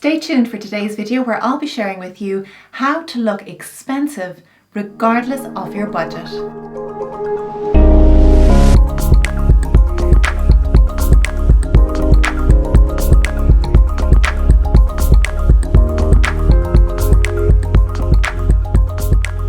Stay tuned for today's video where I'll be sharing with you how to look expensive regardless of your budget.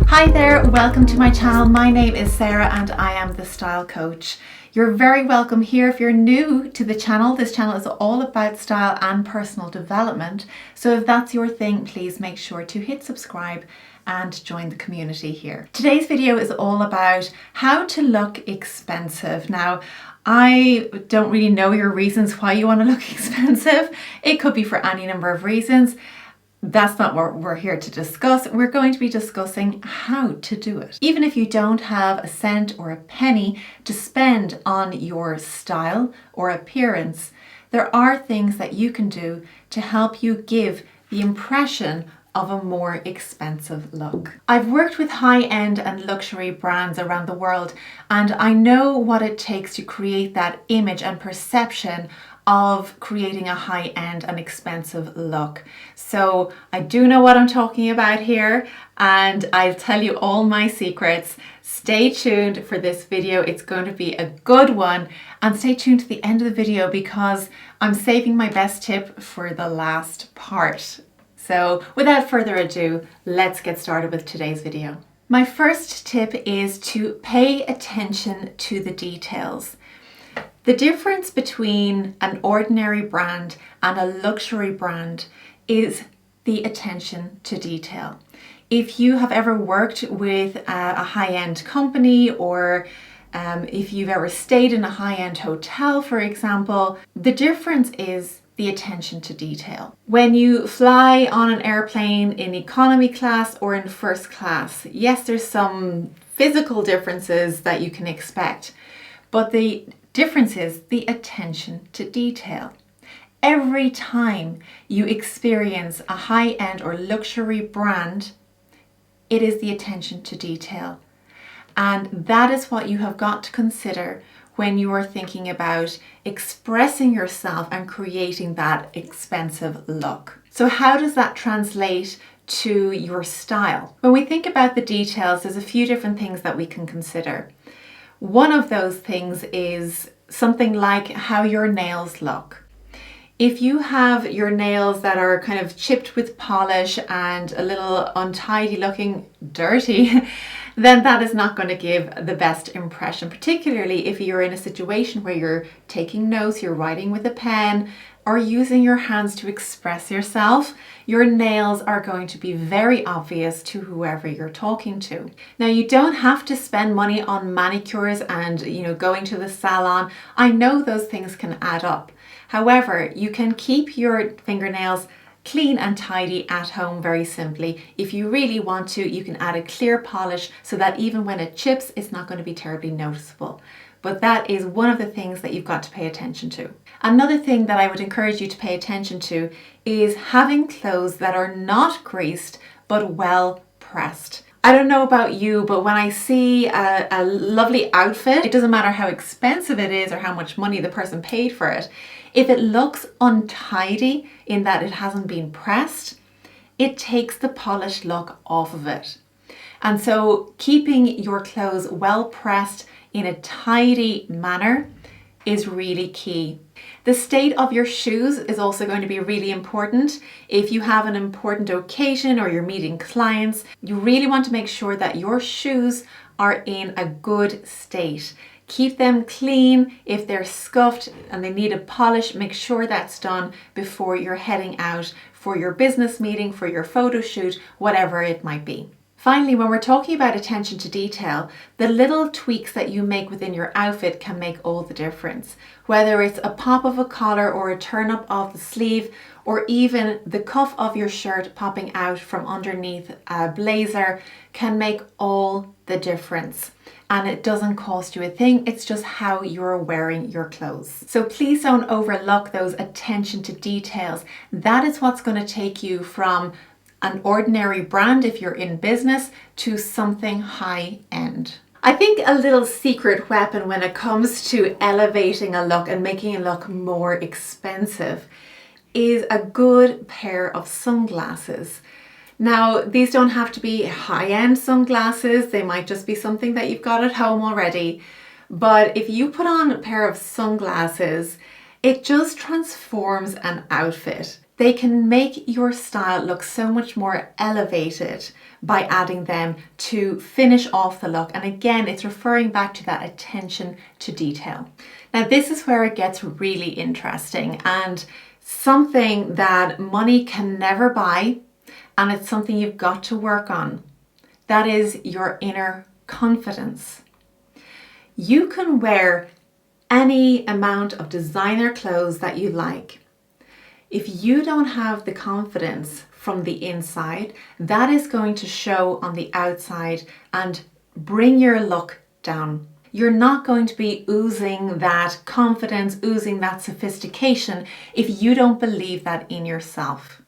Hi there, welcome to my channel. My name is Sarah and I am the Style Coach. You're very welcome here. If you're new to the channel, this channel is all about style and personal development. So if that's your thing, please make sure to hit subscribe and join the community here. Today's video is all about how to look expensive. Now, I don't really know your reasons why you want to look expensive. It could be for any number of reasons. That's not what we're here to discuss. We're going to be discussing how to do it. Even if you don't have a cent or a penny to spend on your style or appearance, there are things that you can do to help you give the impression of a more expensive look. I've worked with high-end and luxury brands around the world, and I know what it takes to create that image and perception of creating a high-end and expensive look. So I do know what I'm talking about here, and I'll tell you all my secrets. Stay tuned for this video. It's going to be a good one, and stay tuned to the end of the video because I'm saving my best tip for the last part. So without further ado, let's get started with today's video. My first tip is to pay attention to the details. The difference between an ordinary brand and a luxury brand is the attention to detail. If you have ever worked with a high-end company, or if you've ever stayed in a high-end hotel, for example, the difference is the attention to detail. When you fly on an airplane in economy class or in first class, yes, there's some physical differences that you can expect, but the difference is the attention to detail. Every time you experience a high-end or luxury brand, it is the attention to detail. And that is what you have got to consider when you are thinking about expressing yourself and creating that expensive look. So how does that translate to your style? When we think about the details, there's a few different things that we can consider. One of those things is something like how your nails look. If you have your nails that are kind of chipped with polish and a little untidy looking, dirty, then that is not going to give the best impression, particularly if you're in a situation where you're taking notes, you're writing with a pen, or using your hands to express yourself. Your nails are going to be very obvious to whoever you're talking to. Now, you don't have to spend money on manicures and, going to the salon. I know those things can add up. However, you can keep your fingernails clean and tidy at home very simply. If you really want to, you can add a clear polish so that even when it chips, it's not going to be terribly noticeable. But that is one of the things that you've got to pay attention to. Another thing that I would encourage you to pay attention to is having clothes that are not creased but well pressed. I don't know about you, but when I see a lovely outfit, it doesn't matter how expensive it is or how much money the person paid for it. If it looks untidy in that it hasn't been pressed, it takes the polished look off of it. And so keeping your clothes well pressed in a tidy manner is really key. The state of your shoes is also going to be really important. If you have an important occasion or you're meeting clients, you really want to make sure that your shoes are in a good state. Keep them clean. If they're scuffed and they need a polish, make sure that's done before you're heading out for your business meeting, for your photo shoot, whatever it might be. Finally, when we're talking about attention to detail, the little tweaks that you make within your outfit can make all the difference. Whether it's a pop of a collar or a turn up of the sleeve, or even the cuff of your shirt popping out from underneath a blazer can make all the difference. And it doesn't cost you a thing, it's just how you're wearing your clothes. So please don't overlook those attention to details. That is what's going to take you from an ordinary brand, if you're in business, to something high end. I think a little secret weapon when it comes to elevating a look and making a look more expensive is a good pair of sunglasses. Now, these don't have to be high-end sunglasses. They might just be something that you've got at home already. But if you put on a pair of sunglasses, it just transforms an outfit. They can make your style look so much more elevated by adding them to finish off the look. And again, it's referring back to that attention to detail. Now, this is where it gets really interesting and something that money can never buy, and it's something you've got to work on. That is your inner confidence. You can wear any amount of designer clothes that you like. If you don't have the confidence from the inside, that is going to show on the outside and bring your look down. You're not going to be oozing that confidence, oozing that sophistication if you don't believe that in yourself.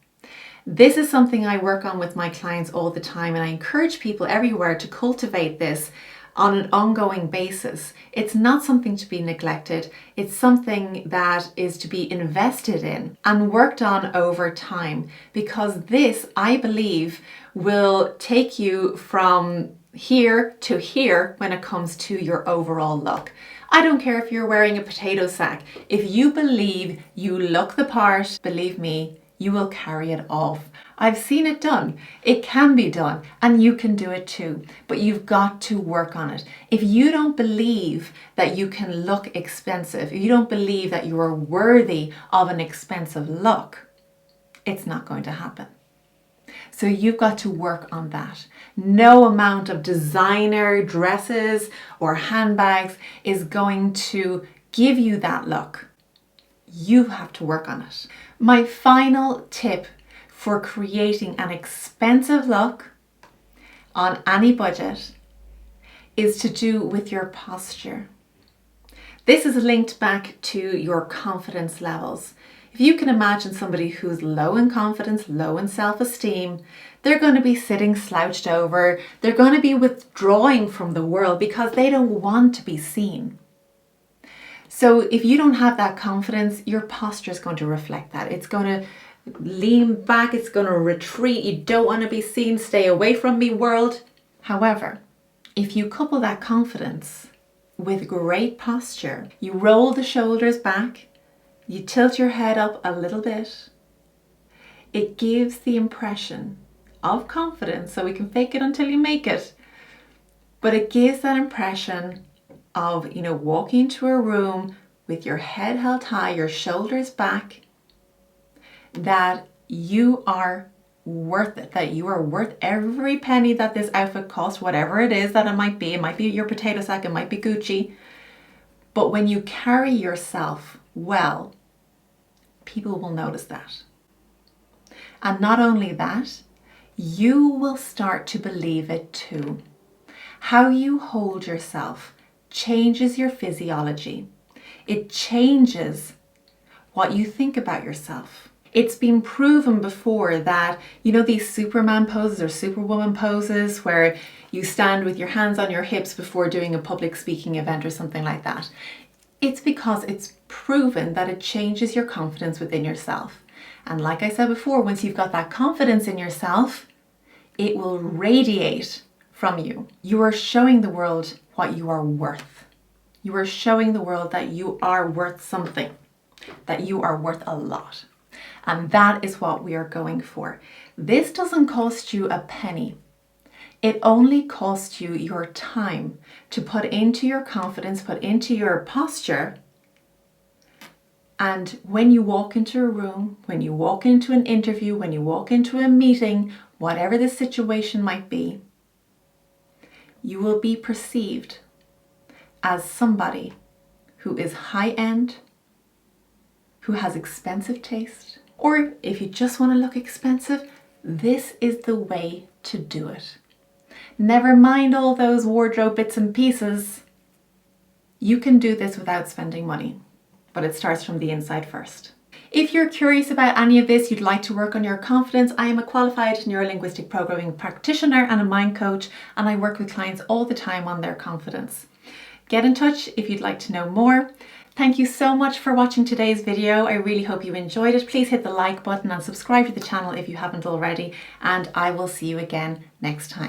This is something I work on with my clients all the time, and I encourage people everywhere to cultivate this on an ongoing basis. It's not something to be neglected. It's something that is to be invested in and worked on over time, because this, I believe, will take you from here to here when it comes to your overall look. I don't care if you're wearing a potato sack. If you believe you look the part, believe me, you will carry it off. I've seen it done. It can be done, and you can do it too, but you've got to work on it. If you don't believe that you can look expensive, if you don't believe that you are worthy of an expensive look, it's not going to happen. So you've got to work on that. No amount of designer dresses or handbags is going to give you that look. You have to work on it. My final tip for creating an expensive look on any budget is to do with your posture. This is linked back to your confidence levels. If you can imagine somebody who's low in confidence, low in self-esteem, they're going to be sitting slouched over. They're going to be withdrawing from the world because they don't want to be seen. So if you don't have that confidence, your posture is going to reflect that. It's going to lean back, it's going to retreat. You don't want to be seen, stay away from me, world. However, if you couple that confidence with great posture, you roll the shoulders back, you tilt your head up a little bit, it gives the impression of confidence. So we can fake it until you make it, but it gives that impression of, walking into a room with your head held high, your shoulders back, that you are worth it, that you are worth every penny that this outfit costs, whatever it is that it might be. It might be your potato sack, it might be Gucci. But when you carry yourself well, people will notice that. And not only that, you will start to believe it too. How you hold yourself changes your physiology. It changes what you think about yourself. It's been proven before that, these Superman poses or Superwoman poses where you stand with your hands on your hips before doing a public speaking event or something like that. It's because it's proven that it changes your confidence within yourself. And like I said before, once you've got that confidence in yourself, it will radiate from you. You are showing the world what you are worth. You are showing the world that you are worth something, that you are worth a lot. And that is what we are going for. This doesn't cost you a penny. It only costs you your time to put into your confidence, put into your posture. And when you walk into a room, when you walk into an interview, when you walk into a meeting, whatever the situation might be, you will be perceived as somebody who is high-end, who has expensive taste, or if you just want to look expensive, this is the way to do it. Never mind all those wardrobe bits and pieces. You can do this without spending money, but it starts from the inside first. If you're curious about any of this, you'd like to work on your confidence, I am a qualified neurolinguistic programming practitioner and a mind coach, and I work with clients all the time on their confidence. Get in touch if you'd like to know more. Thank you so much for watching today's video. I really hope you enjoyed it. Please hit the like button and subscribe to the channel if you haven't already, and I will see you again next time.